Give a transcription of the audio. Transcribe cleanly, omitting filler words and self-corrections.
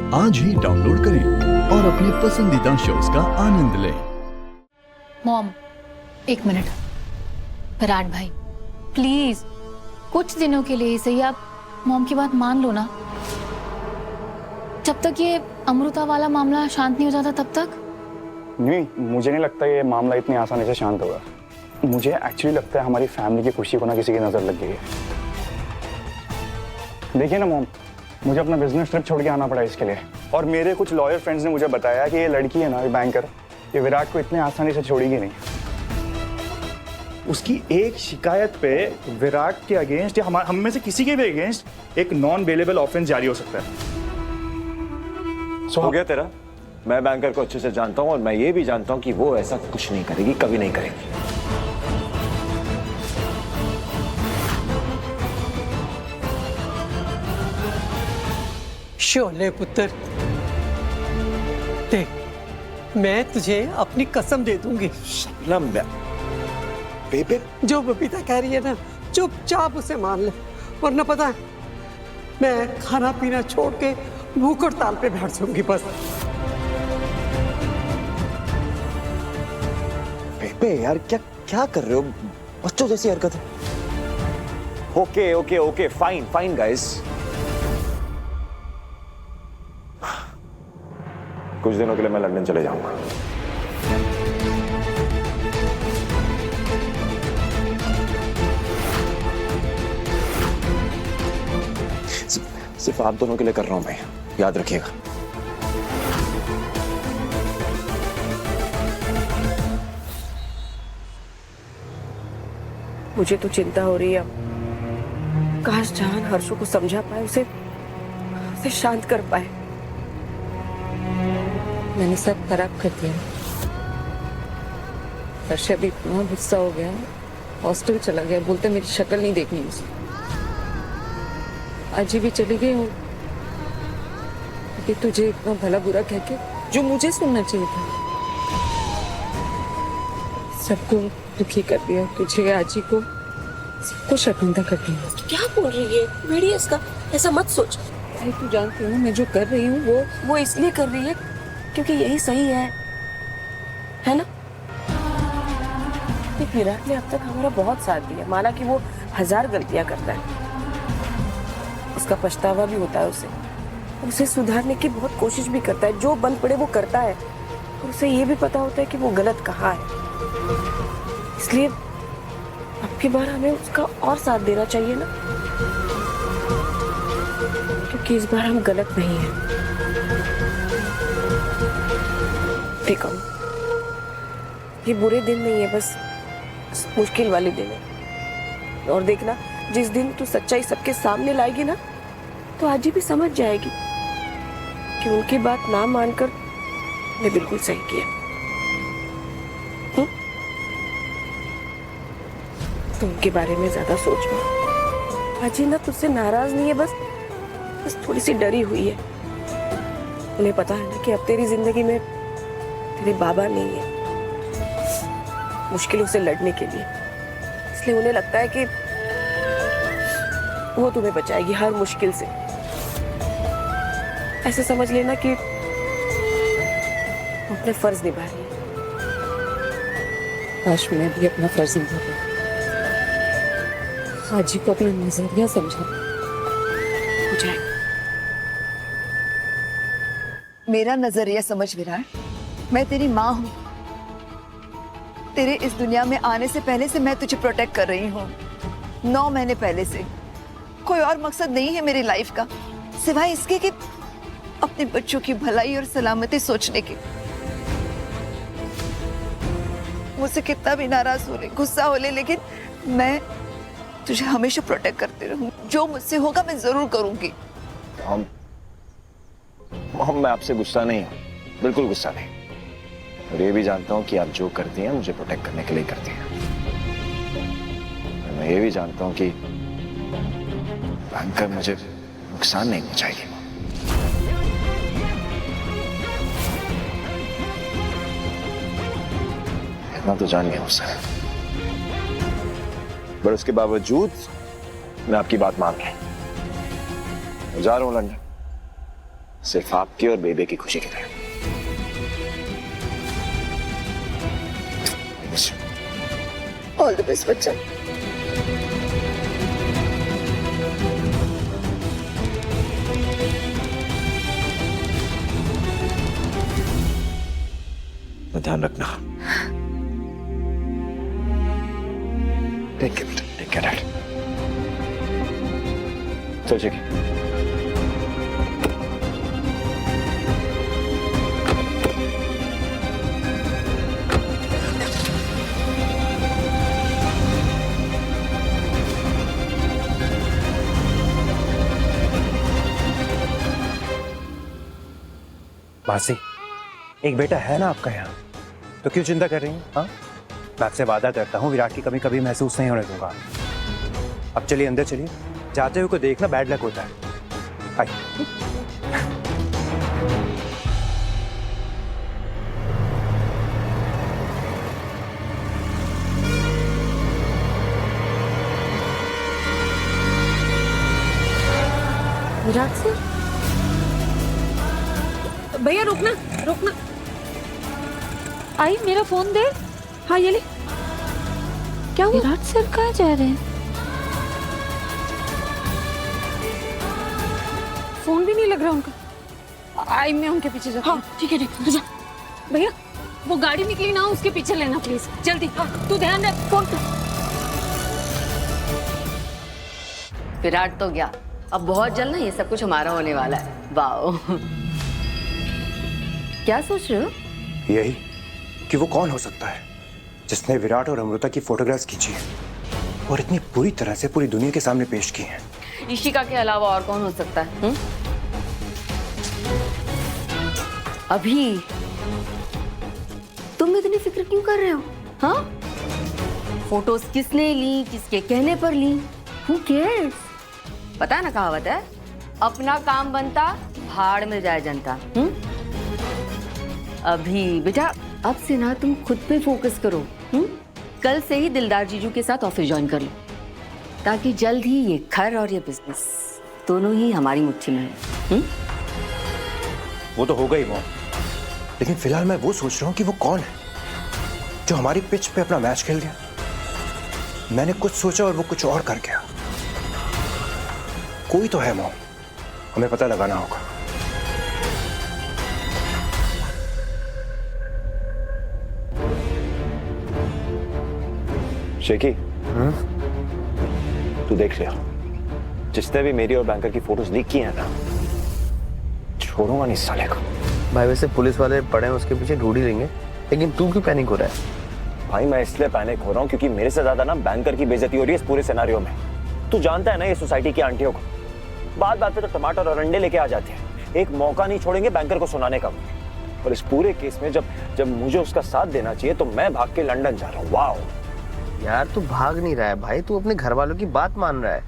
आज ही डाउनलोड करें और अपने पसंदीदा शोज का आनंद लें। मॉम, एक मिनट। विराट भाई, प्लीज कुछ दिनों के लिए ही सही आप मॉम की बात मान लो ना। जब तक ये अमृता वाला मामला शांत नहीं हो जाता तब तक। नहीं, मुझे नहीं लगता ये मामला इतनी आसानी से शांत होगा। मुझे एक्चुअली लगता है हमारी फैमिली की खुशी को ना किसी की नजर लग गई है। देखिए ना मॉम, मुझे अपना बिजनेस ट्रिप छोड़ के आना पड़ा इसके लिए, और मेरे कुछ लॉयर फ्रेंड्स ने मुझे बताया कि ये लड़की है ना, ये बैंकर, ये विराट को इतने आसानी से छोड़ेगी नहीं। उसकी एक शिकायत पे विराट के अगेंस्ट या हम में से किसी के भी अगेंस्ट एक नॉन बेलेबल ऑफेंस जारी हो सकता है। हो गया तेरा। मैं बैंकर को अच्छे से जानता हूं और मैं ये भी जानता हूं कि वो ऐसा कुछ नहीं करेगी, कभी नहीं करेगी। शोले पुत्र, देख, मैं तुझे अपनी कसम दे दूंगी। बेबे, जो बबीता कह रही है ना, चुपचाप उसे मान ले, वरना पता है मैं खाना पीना छोड़ के भूख हड़ताल पे बैठ जाऊंगी बस। बेबे यार, क्या क्या कर रहे हो? बच्चों जैसी हरकत है। Okay okay okay, fine fine guys. कुछ दिनों के लिए मैं लंदन चले जाऊंगा। सिर्फ आप दोनों के लिए कर रहा हूं मैं, याद रखिएगा। मुझे तो चिंता हो रही है। काश जान हर्षो को समझा पाए, उसे शांत कर पाए। मैंने सब खराब कर दिया। हर्ष अभी इतना गुस्सा हो गया, हॉस्टल चला गया, बोलते मेरी शक्ल नहीं देखनी उसे। आज भी चली गई हूँ कि तुझे इतना भला बुरा कह के, जो मुझे सुनना चाहिए था। सबको दुखी कर दिया, तुझे, आजी को, सबको शर्मिंदा कर दिया। क्या बोल रही है? बेड़ी इसका ऐसा मत सोच। भाई तू जानती हूँ मैं जो कर रही हूँ वो इसलिए कर रही है क्योंकि यही सही है ना? देख, विराट ने अब तक हमारा बहुत साथ दिया। माना कि वो 1000 गलतियां करता है, उसका पछतावा भी होता है उसे सुधारने की बहुत कोशिश भी करता है। जो बन पड़े वो करता है, और उसे ये भी पता होता है कि वो गलत कहाँ है। इसलिए अब की बार हमें उसका और साथ देना चाहिए ना, क्योंकि इस बार हम गलत नहीं हैं। देखो, ये बुरे दिन नहीं है, बस मुश्किल वाले दिन है। और देखना, जिस दिन तू सच्चाई सबके सामने लाएगी ना, तो आजी भी समझ जाएगी कि उनकी बात ना मानकर ने बिल्कुल सही किया। तो उनके बारे में ज्यादा सोच मत। आजी ना तुझसे नाराज नहीं है, बस थोड़ी सी डरी हुई है। उन्हें पता है ना कि अब तेरी जिंदगी में तेरे बाबा नहीं है मुश्किलों से लड़ने के लिए। इसलिए उन्हें लगता है कि वो तुम्हें बचाएगी हर मुश्किल से। ऐसे समझ लेना कि वो अपने फर्ज निभा रही है। काश मैं भी अपना फर्ज निभाऊं, आजी को अपना नजरिया समझा। हो जाएगा। मेरा नजरिया समझ विराट, मैं तेरी माँ हूँ। तेरे इस दुनिया में आने से पहले से मैं तुझे प्रोटेक्ट कर रही हूँ, 9 महीने पहले से। कोई और मकसद नहीं है मेरी लाइफ का सिवाय इसके कि अपने बच्चों की भलाई और सलामती सोचने की। मुझसे कितना भी नाराज हो ले, गुस्सा हो ले, लेकिन मैं तुझे हमेशा प्रोटेक्ट करती रहूँ। जो मुझसे होगा मैं जरूर करूंगी। मॉम, मैं आपसे गुस्सा नहीं हूँ, बिल्कुल गुस्सा नहीं। और ये भी जानता हूँ कि आप जो करती हैं मुझे प्रोटेक्ट करने के लिए करती हैं। मैं ये भी जानता हूँ कि बैंकर मुझे नुकसान नहीं पहुंचाएगी। इतना तो जान गया मुझसे, पर उसके बावजूद मैं आपकी बात मान रहा हूं। जा रहा हूं लंदन, सिर्फ आपकी और बेबे की खुशी के लिए। ऑल द बेस्ट बच्चा। ध्यान रखना। Take care dad. चल ठीक है। मासी, एक बेटा है ना आपका यहाँ, तो क्यों चिंता कर रही हैं? हाँ, मैं आपसे वादा करता हूँ विराट की कमी कभी महसूस नहीं होने दूंगा। अब चलिए अंदर चलिए, जाते हुए को देखना बैड लक होता है। आइए। विराट से भैया रुकना रुकना। आई मेरा फोन दे। हाँ ये ले। क्या हुआ? विराट सर कहाँ जा रहे हैं? फोन भी नहीं लग रहा उनका। आई मैं उनके पीछे जाती हूँ। हाँ ठीक है तू जा। भैया वो गाड़ी निकली ना, उसके पीछे लेना प्लीज जल्दी। हाँ तू ध्यान रख। फोन कर। विराट तो गया, अब बहुत जल्द ना ये सब कुछ हमारा होने वाला है। वाओ। क्या सोच रहे हो? यही कि वो कौन हो सकता है जिसने विराट और अमृता की फोटोग्राफ्स खींची है और इतनी बुरी तरह से पूरी दुनिया के सामने पेश की हैं। ईशिका के अलावा और कौन हो सकता है? अभी तुम इतनी फिक्र क्यों कर रहे हो? हाँ, फोटोज किसने ली, किसके कहने पर ली? Who cares? पता है ना कहावत है, अपना काम बनता भाड़ में जाए जनता। अभी बेटा अब से ना तुम खुद पे फोकस करो। कल से ही दिलदार जीजू के साथ ऑफिस ज्वाइन कर लो, ताकि जल्द ही ये घर और ये बिजनेस दोनों ही हमारी मुट्ठी में है। वो तो हो गई मॉम, लेकिन फिलहाल मैं वो सोच रहा हूँ कि वो कौन है जो हमारी पिच पे अपना मैच खेल गया। मैंने कुछ सोचा और वो कुछ और कर गया। कोई तो है मॉम, हमें पता लगाना होगा। शेकी, तू देख लिया, जिसने भी मेरी और बैंकर की फोटोज लीक की है ना, छोड़ूंगा नहीं साले को। भाई वैसे पुलिस वाले पड़े हैं उसके पीछे ढूंढ ही लेंगे, लेकिन तू क्यों पैनिक हो रहा है? भाई मैं इसलिए पैनिक हो रहा हूँ क्योंकि मेरे से ज्यादा ना बैंकर की बेइज्जती हो रही है इस पूरे सिनेरियो में। तू जानता है ना ये सोसाइटी की आंटियों को बात बात पे तो टमाटर और अंडे लेके आ जाते हैं। एक मौका नहीं छोड़ेंगे बैंकर को सुनाने का। और इस पूरे केस में जब मुझे उसका साथ देना चाहिए तो मैं भाग के लंदन जा रहा हूँ। वाओ यार तू भाग नहीं रहा है भाई, तू अपने घर वालों की बात मान रहा है।